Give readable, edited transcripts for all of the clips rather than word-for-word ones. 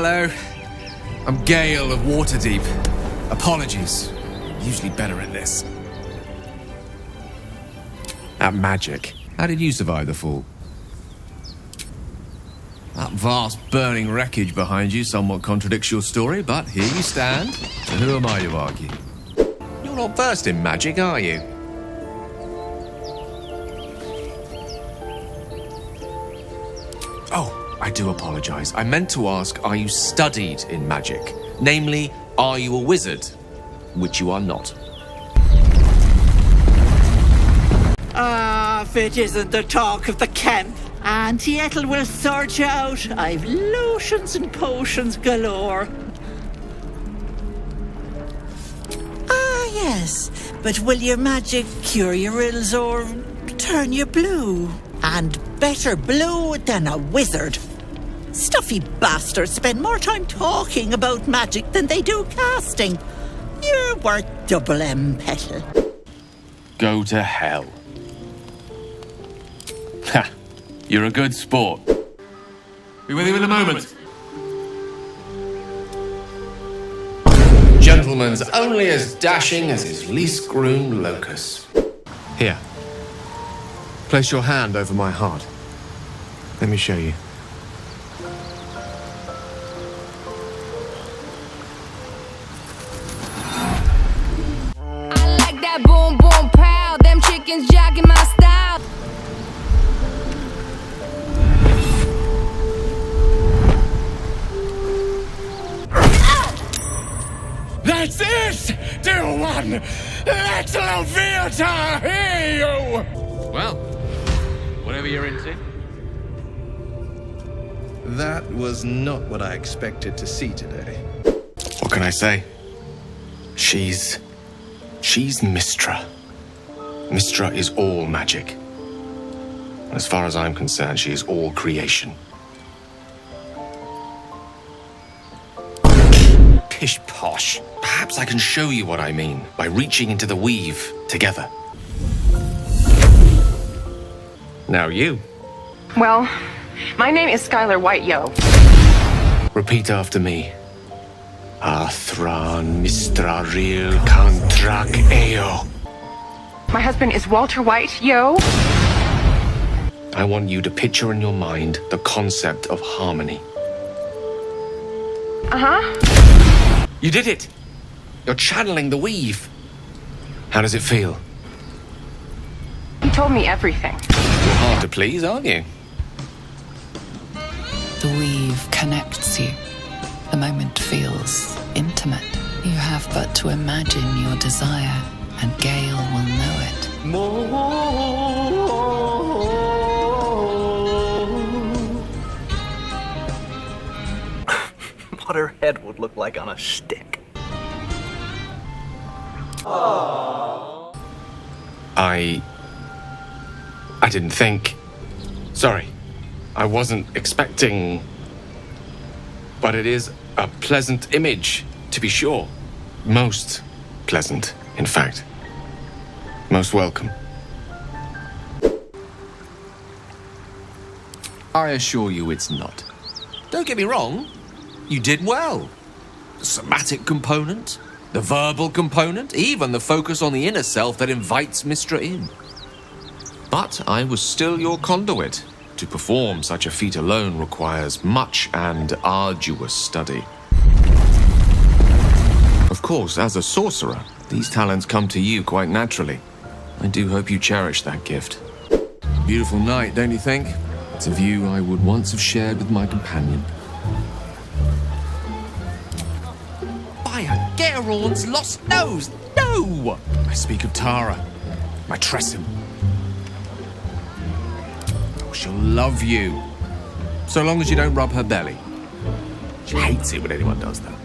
Hello. I'm Gale of Waterdeep. Apologies. Usually better at this. At magic. How did you survive the fall? That vast burning wreckage behind you somewhat contradicts your story, but here you stand. So who am I to argue? You're not versed in magic, are you? Oh, I do apologize. I meant to ask, are you studied in magic? Namely, are you a wizard? Which you are not. If it isn't the talk of the camp, Auntie Ethel will sort you out. I've lotions and potions galore. Yes, but will your magic cure your ills or turn you blue? And better blue than a wizard. Stuffy bastards spend more time talking about magic than they do casting. You're worth double M, Petal. Go to hell. Ha! You're a good sport. Be with you in a moment. Gentleman's only as dashing as his least groomed locus. Here. Place your hand over my heart. Let me show you. I like that boom boom pow. Them chickens jogging my style. That's it! Dear one! Let Leviathan hear you! Well, whatever you're into. That was not what I expected to see today. What can I say? She's Mystra. Mystra is all magic. As far as I'm concerned, she is all creation. Pish posh. Perhaps I can show you what I mean by reaching into the weave together. Now you. Well, my name is Skylar White-Yo. Repeat after me. Athran Mistraril Kantrak Eo. My husband is Walter White-Yo. I want you to picture in your mind the concept of harmony. Uh-huh. You did it! You're channeling the weave. How does it feel? He told me everything. You're hard to please, aren't you? The weave connects you. The moment feels intimate. You have but to imagine your desire, and Gale will know it. What her head would look like on a stick. I didn't think. Sorry. I wasn't expecting. But it is a pleasant image, to be sure. Most pleasant, in fact. Most welcome. I assure you it's not. Don't get me wrong. You did well. The somatic component, the verbal component, even the focus on the inner self that invites Mystra in. But I was still your conduit. To perform such a feat alone requires much and arduous study. Of course, as a sorcerer, these talents come to you quite naturally. I do hope you cherish that gift. Beautiful night, don't you think? It's a view I would once have shared with my companion. By a Garon's lost nose! No! I speak of Tara, my Tressim. Oh, she'll love you. So long as you don't rub her belly. She hates it when anyone does that.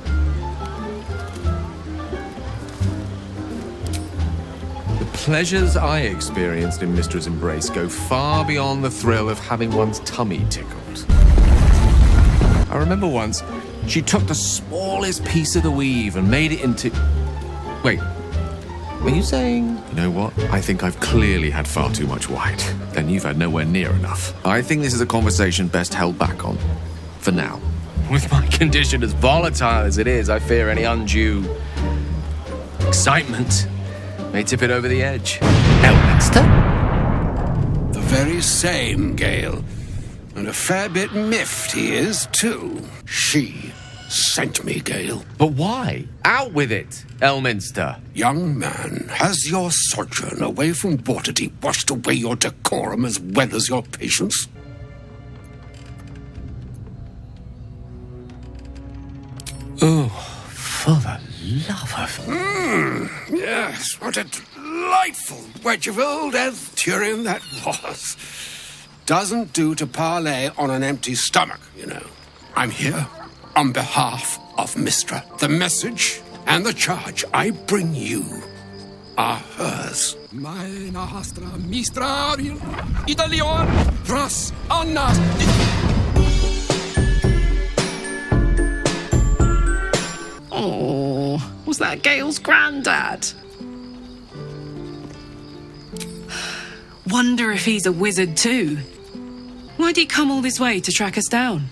The pleasures I experienced in Mystra's embrace go far beyond the thrill of having one's tummy tickled. I remember once, she took the smallest piece of the weave and made it into... Wait, were you saying... You know what? I think I've clearly had far too much wine. Then you've had nowhere near enough. I think this is a conversation best held back on. For now. With my condition as volatile as it is, I fear any undue excitement may tip it over the edge. Elminster? The very same, Gale. And a fair bit miffed he is, too. She sent me, Gale. But why? Out with it, Elminster. Young man, has your sojourn away from Waterdeep washed away your decorum as well as your patience? Oh, for the love of... Yes, what a delightful wedge of old Arthurian that was. Doesn't do to parley on an empty stomach, you know. I'm here on behalf of Mistra. The message and the charge I bring you are hers. Meine Astra Mistra Italion Tras Annas. Oh, was that Gale's granddad? Wonder if he's a wizard too. Why'd he come all this way to track us down?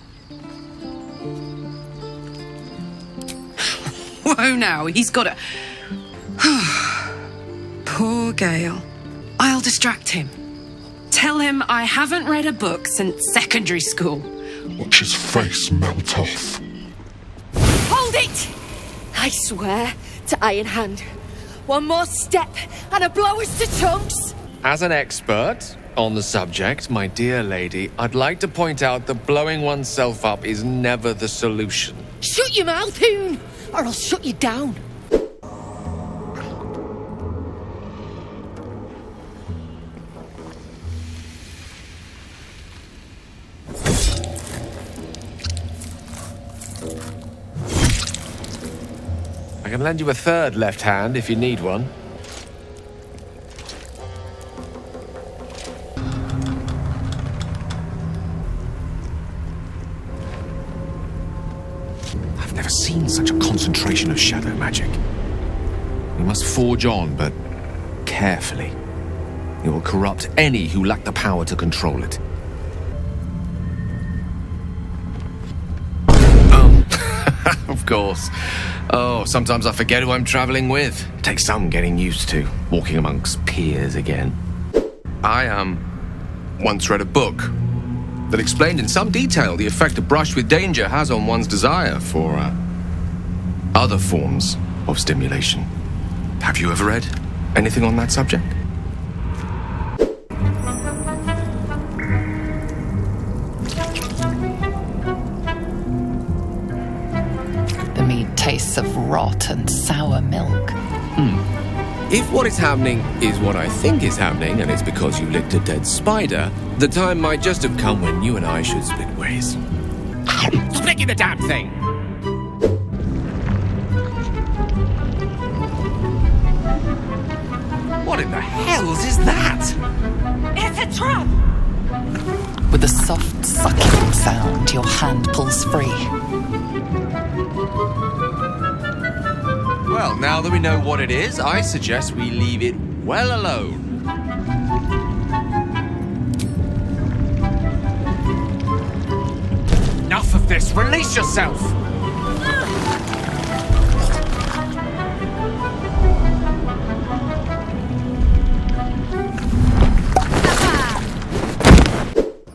Whoa now, he's got a... Poor Gale. I'll distract him. Tell him I haven't read a book since secondary school. Watch his face melt off. Hold it! I swear to Iron Hand. One more step and a blow us to tongues. As an expert on the subject, my dear lady, I'd like to point out that blowing oneself up is never the solution. Shut your mouth, Hoon, or I'll shut you down. I can lend you a third left hand if you need one. I've never seen such a concentration of shadow magic. We must forge on, but carefully. It will corrupt any who lack the power to control it. Of course. Oh, sometimes I forget who I'm traveling with. Takes some getting used to, walking amongst peers again. I, once read a book that explained in some detail the effect a brush with danger has on one's desire for, other forms of stimulation. Have you ever read anything on that subject? Tastes of rot and sour milk. If what is happening is what I think is happening, and it's because you licked a dead spider, the time might just have come when you and I should split ways. Stop licking the damn thing! What in the hells is that? It's a trap! With a soft sucking sound, your hand pulls free. Well, now that we know what it is, I suggest we leave it well alone. Enough of this! Release yourself!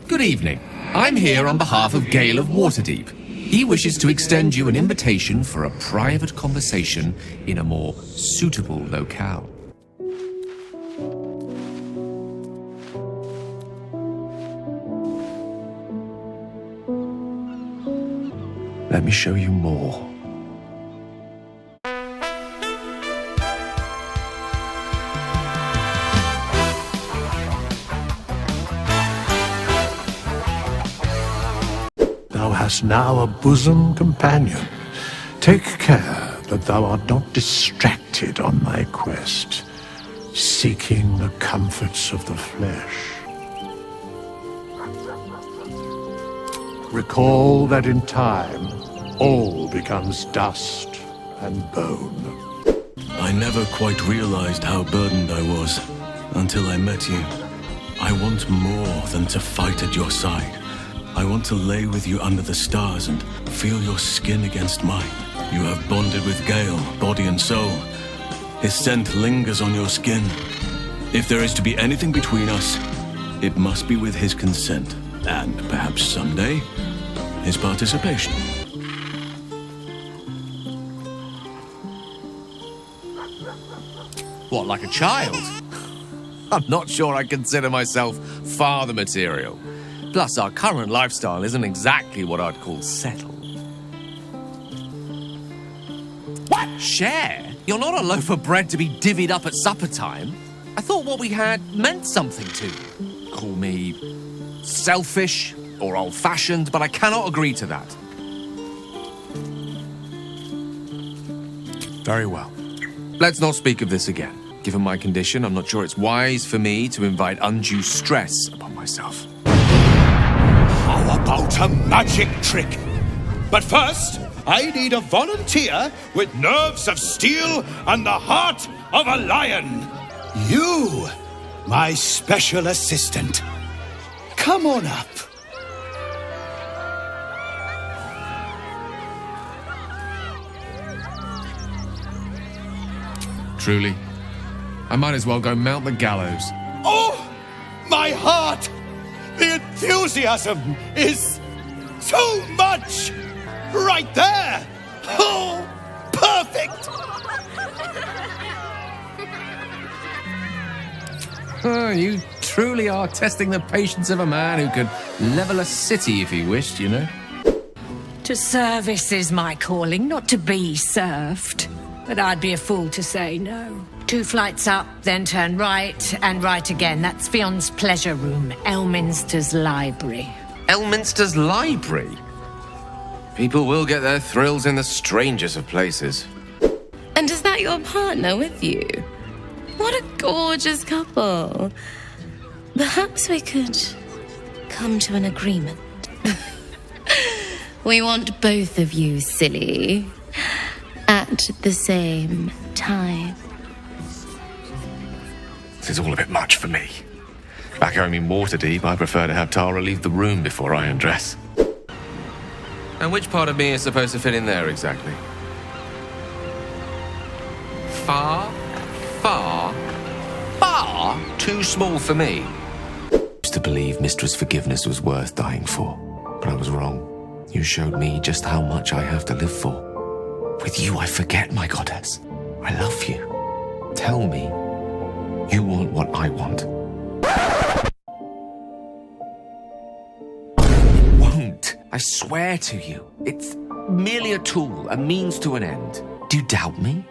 Good evening. I'm here on behalf of Gale of Waterdeep. He wishes to extend you an invitation for a private conversation in a more suitable locale. Let me show you more. Thou hast now a bosom companion. Take care that thou art not distracted on thy quest, seeking the comforts of the flesh. Recall that in time, all becomes dust and bone. I never quite realized how burdened I was until I met you. I want more than to fight at your side. I want to lay with you under the stars and feel your skin against mine. You have bonded with Gale, body and soul. His scent lingers on your skin. If there is to be anything between us, it must be with his consent, and perhaps someday, his participation. What, like a child? I'm not sure I consider myself father material. Plus, our current lifestyle isn't exactly what I'd call settled. What? Share? You're not a loaf of bread to be divvied up at supper time. I thought what we had meant something to you. Call me selfish or old-fashioned, but I cannot agree to that. Very well. Let's not speak of this again. Given my condition, I'm not sure it's wise for me to invite undue stress upon myself. How about a magic trick? But first, I need a volunteer with nerves of steel and the heart of a lion. You, my special assistant. Come on up. Truly, I might as well go mount the gallows. Oh, my heart! The enthusiasm is so much! Right there! Oh, perfect! Oh, you truly are testing the patience of a man who could level a city if he wished, you know. To service is my calling, not to be served. But I'd be a fool to say no. 2 flights up, then turn right, and right again. That's Fion's pleasure room, Elminster's library. Elminster's library? People will get their thrills in the strangest of places. And is that your partner with you? What a gorgeous couple. Perhaps we could come to an agreement. We want both of you, silly, at the same time. This is all a bit much for me. Back home in Waterdeep, I prefer to have Tara leave the room before I undress. And which part of me is supposed to fit in there exactly? Far too small for me. I used to believe Mistress Forgiveness was worth dying for, but I was wrong. You showed me just how much I have to live for. With you, I forget, my goddess. I love you. Tell me, you want what I want. It won't. I swear to you. It's merely a tool, a means to an end. Do you doubt me?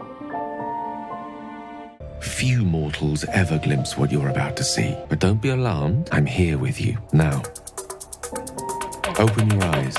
Few mortals ever glimpse what you're about to see. But don't be alarmed. I'm here with you. Now, open your eyes.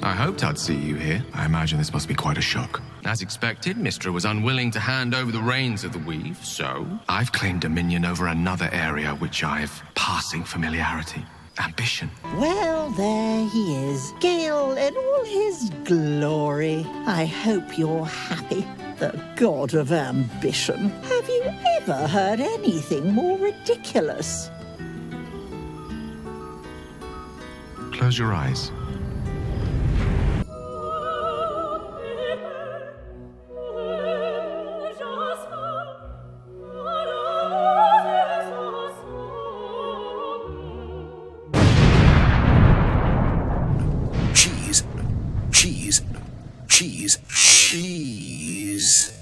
I hoped I'd see you here. I imagine this must be quite a shock. As expected, Mystra was unwilling to hand over the reins of the weave, so I've claimed dominion over another area which I've passing familiarity. Ambition. Well, there he is, Gale in all his glory. I hope you're happy. The god of ambition. Have you ever heard anything more ridiculous? Close your eyes. Cheese.